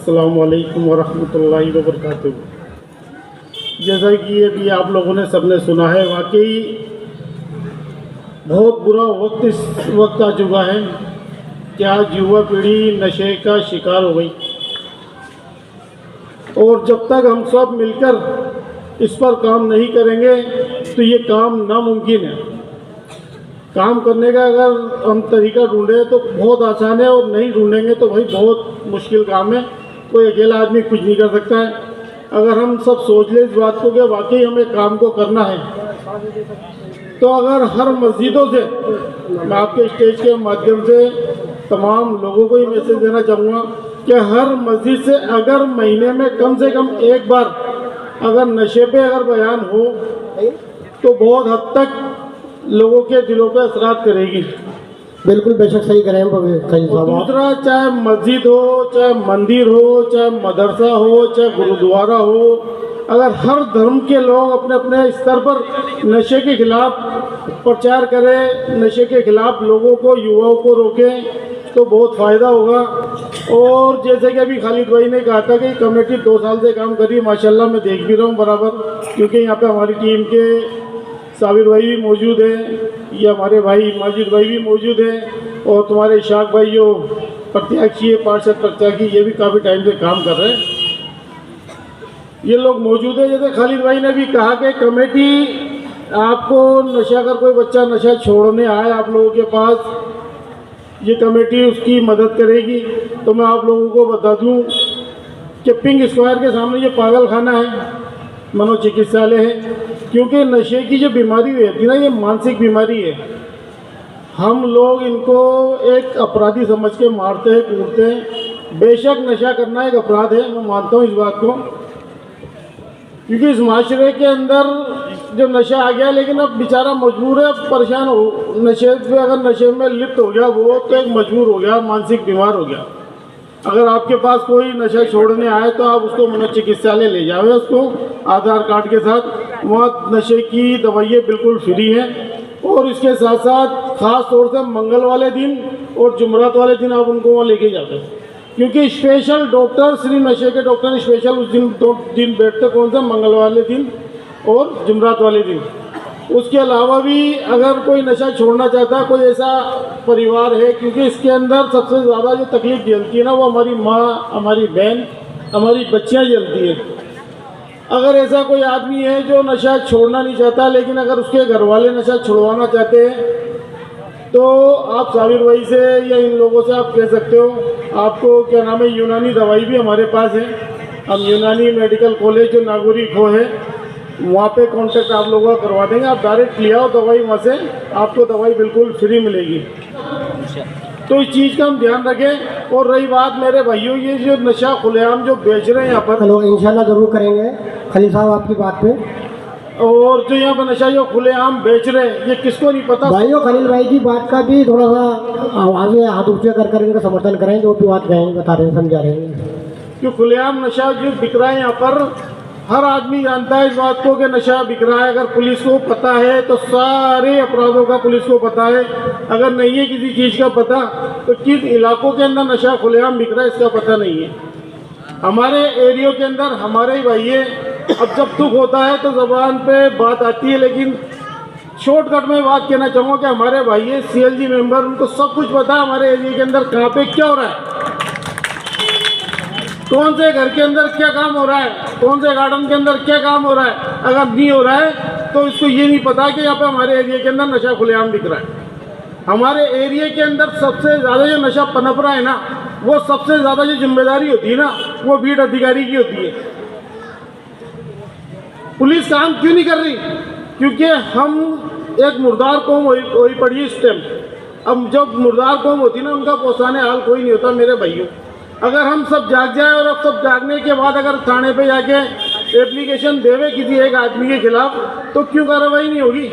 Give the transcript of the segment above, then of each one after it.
अस्सलामु अलैकुम वरहमतुल्लाहि वबरकातुहू। जैसा कि अभी आप लोगों ने सबने सुना है, वाकई बहुत बुरा वक्त इस वक्त आ चुका है कि आज युवा पीढ़ी नशे का शिकार हो गई और जब तक हम सब मिलकर इस पर काम नहीं करेंगे तो ये काम नामुमकिन है। काम करने का अगर हम तरीका ढूंढें तो बहुत आसान है और नहीं ढूंढेंगे तो भाई बहुत मुश्किल काम है। कोई अकेला आदमी कुछ नहीं कर सकता है। अगर हम सब सोच लें इस बात को कि वाकई हमें काम को करना है तो अगर हर मस्जिदों से, मैं आपके स्टेज के माध्यम से तमाम लोगों को ही मैसेज देना चाहूँगा कि हर मस्जिद से अगर महीने में कम से कम एक बार अगर नशे पे अगर बयान हो तो बहुत हद तक लोगों के दिलों पे असरात करेगी। बिल्कुल बेशक सही करें खलील साहब। दूसरा, चाहे मस्जिद हो, चाहे मंदिर हो, चाहे मदरसा हो, चाहे गुरुद्वारा हो, अगर हर धर्म के लोग अपने अपने स्तर पर नशे के खिलाफ प्रचार करें, नशे के खिलाफ लोगों को, युवाओं को रोकें तो बहुत फ़ायदा होगा। और जैसे कि अभी खालिद भाई ने कहा था कि कमेटी 2 साल से काम कर रही है, माशाल्लाह मैं देख भी रहा हूँ बराबर, क्योंकि यहाँ पे हमारी टीम के साबिर भाई भी मौजूद हैं, ये हमारे भाई माजिद भाई भी मौजूद हैं और तुम्हारे इशाक भाई जो प्रत्याशी है, पार्षद प्रत्याशी, ये भी काफ़ी टाइम से काम कर रहे हैं। ये लोग मौजूद है। जैसे खालिद भाई ने भी कहा कि कमेटी आपको नशा, अगर कोई बच्चा नशा छोड़ने आए आप लोगों के पास, ये कमेटी उसकी मदद करेगी। तो मैं आप लोगों को बता दूं कि पिंक स्क्वायर के सामने ये पागल खाना है, मनोचिकित्सालय है, क्योंकि नशे की जो बीमारी रहती है ना, ये मानसिक बीमारी है। हम लोग इनको एक अपराधी समझ के मारते हैं, कूटते हैं। बेशक नशा करना एक अपराध है, मैं मानता हूँ इस बात को, क्योंकि इस माशरे के अंदर जो नशा आ गया, लेकिन अब बेचारा मजबूर है, परेशान हो, नशे पे अगर नशे में लिप्त हो गया वो तो एक मजबूर हो गया, मानसिक बीमार हो गया। अगर आपके पास कोई नशा छोड़ने आए तो आप उसको मनोचिकित्सालय ले जाओ, उसको आधार कार्ड के साथ। वहाँ नशे की दवाइयाँ बिल्कुल फ्री हैं और इसके साथ साथ ख़ास तौर से मंगल वाले दिन और जुमरात वाले दिन आप उनको वहाँ लेके जाते हैं, क्योंकि स्पेशल डॉक्टर, सिर्फ नशे के डॉक्टर स्पेशल उस दिन 2 दिन बैठते, कौन सा, मंगल वाले दिन और जुमरात वाले दिन। उसके अलावा भी अगर कोई नशा छोड़ना चाहता है, कोई ऐसा परिवार है, क्योंकि इसके अंदर सबसे ज़्यादा जो तकलीफ झेलती है ना, वो हमारी माँ, हमारी बहन, हमारी बच्चियाँ झेलती हैं। अगर ऐसा कोई आदमी है जो नशा छोड़ना नहीं चाहता, लेकिन अगर उसके घर वाले नशा छुड़वाना चाहते हैं तो आप साबिर भाई से या इन लोगों से आप कह सकते हो। आपको क्या नाम है, यूनानी दवाई भी हमारे पास है। हम यूनानी मेडिकल कॉलेज जो नागरिक हो है, वहाँ पे कांटेक्ट आप लोगों का करवा देंगे। आप डायरेक्ट ले आओ दवाई, वहाँ से आपको दवाई बिल्कुल फ्री मिलेगी। तो इस चीज़ का हम ध्यान रखें। और रही बात मेरे भाइयों, ये जो नशा खुलेआम जो बेच रहे हैं यहाँ पर, हेलो, इंशाल्लाह ज़रूर करेंगे खलील साहब आपकी बात पे। और जो यहाँ पर नशा जो खुलेआम बेच रहे हैं, ये किसको नहीं पता। भाइयों, खलील भाई की बात का भी थोड़ा सा आवाज़ में हाथ ऊँचे कर इनका समर्थन करें, जो भी बात कहें, बता रहे हैं, समझा रहे हैं कि खुलेआम नशा जो बिक रहा है यहाँ पर, हर आदमी जानता है इस बात को कि नशा बिक रहा है। अगर पुलिस को पता है तो सारे अपराधों का पुलिस को पता है। अगर नहीं है किसी चीज़ का पता तो किस इलाकों के अंदर नशा खुलेआम बिक रहा है इसका पता नहीं है। हमारे एरियो के अंदर हमारे ही भाई है। अब जब दुख होता है तो ज़बान पे बात आती है, लेकिन शॉर्टकट में बात कहना चाहूँगा कि हमारे भाई है CLG मेंबर, उनको सब कुछ पता है हमारे एरिया के अंदर कहाँ पे क्या हो रहा है, कौन से घर के अंदर क्या काम हो रहा है, कौन से गार्डन के अंदर क्या काम हो रहा है। अगर नहीं हो रहा है तो इसको ये नहीं पता कि यहाँ पे हमारे एरिया के अंदर नशा खुलेआम बिक रहा है। हमारे एरिया के अंदर सबसे ज़्यादा जो नशा पनप रहा है ना, वो सबसे ज़्यादा जो जिम्मेदारी होती है ना, वो बीट अधिकारी की होती है। पुलिस काम क्यों नहीं कर रही? क्योंकि हम एक मुर्दार कौम वही पड़ी है इस टाइम। अब जब मुर्दार कौम होती है ना, उनका पहुँचाने हाल कोई नहीं होता मेरे भाइयों। अगर हम सब जाग जाए और अब सब जागने के बाद अगर थाने पे जाके एप्लीकेशन देवे किसी एक आदमी के खिलाफ, तो क्यों कार्रवाई नहीं होगी?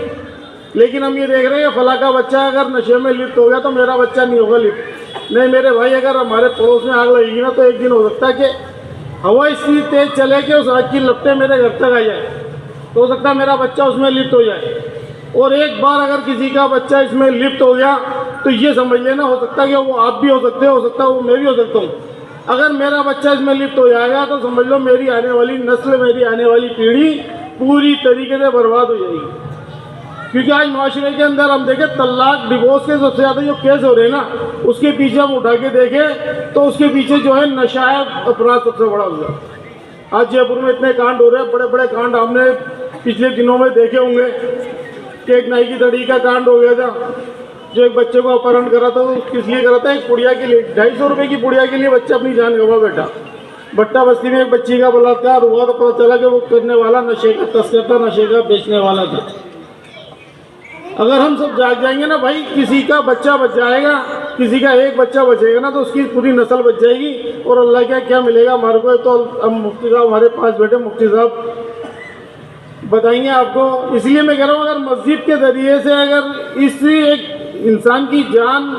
लेकिन हम ये देख रहे हैं फला का बच्चा अगर नशे में लिप्त हो गया तो मेरा बच्चा नहीं होगा लिप्त। नहीं मेरे भाई, अगर हमारे पड़ोस में आग लगेगी ना तो एक दिन हो सकता है कि हवा इतनी तेज चले कि उस आग की लपटें मेरे घर तक आ जाए, तो हो सकता है मेरा बच्चा उसमें लिप्त हो जाए। और एक बार अगर किसी का बच्चा इसमें लिप्त हो गया तो ये समझ लेना, हो सकता है कि वो आप भी हो सकते हो सकता है वो मैं भी हो सकता हूँ। अगर मेरा बच्चा इसमें लिप्त हो जाएगा तो समझ लो मेरी आने वाली नस्ल, मेरी आने वाली पीढ़ी पूरी तरीके से बर्बाद हो जाएगी। क्योंकि आज माशरे के अंदर हम देखें तलाक, डिवोर्स के सबसे ज़्यादा जो केस हो रहे हैं ना, उसके पीछे हम उठा के देखें तो उसके पीछे जो है नशा है अपराध सबसे बड़ा हुआ। आज जयपुर में इतने कांड हो रहे हैं, बड़े बड़े कांड हमने पिछले दिनों में देखे होंगे कि एक नाई की दड़ी का कांड हो गया था, जो एक बच्चे को अपहरण करा था। तो किस लिए करा था? एक पुड़िया के लिए, 250 रुपये की पुड़िया के लिए बच्चा अपनी जान गंवा बैठा। भट्टा बस्ती में एक बच्ची का बलात्कार हुआ तो पता चला कि वो करने वाला नशे का तस्कर था, नशे का बेचने वाला था। अगर हम सब जाग जाएंगे ना भाई, किसी का बच्चा बच जाएगा, किसी का एक बच्चा बचेगा ना तो उसकी पूरी नस्ल बच जाएगी। और अल्लाह क्या क्या मिलेगा हमारे को। तो अब मुफ्ती साहब हमारे पास बैठे, मुफ्ती साहब बताएंगे आपको। इसलिए मैं कह रहा हूँ अगर मस्जिद के ज़रिए से अगर इस एक इंसान की जान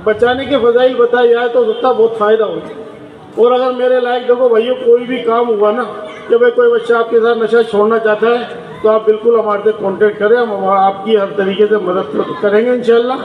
बचाने के फजाइल बताए जाए तो उसका बहुत फ़ायदा होगा। और अगर मेरे लायक देखो भाइयों कोई भी काम हुआ ना कि भाई कोई बच्चा आपके साथ नशा छोड़ना चाहता है तो आप बिल्कुल हमारे से कांटेक्ट करें, हम आपकी हर तरीके से मदद करेंगे इंशाल्लाह।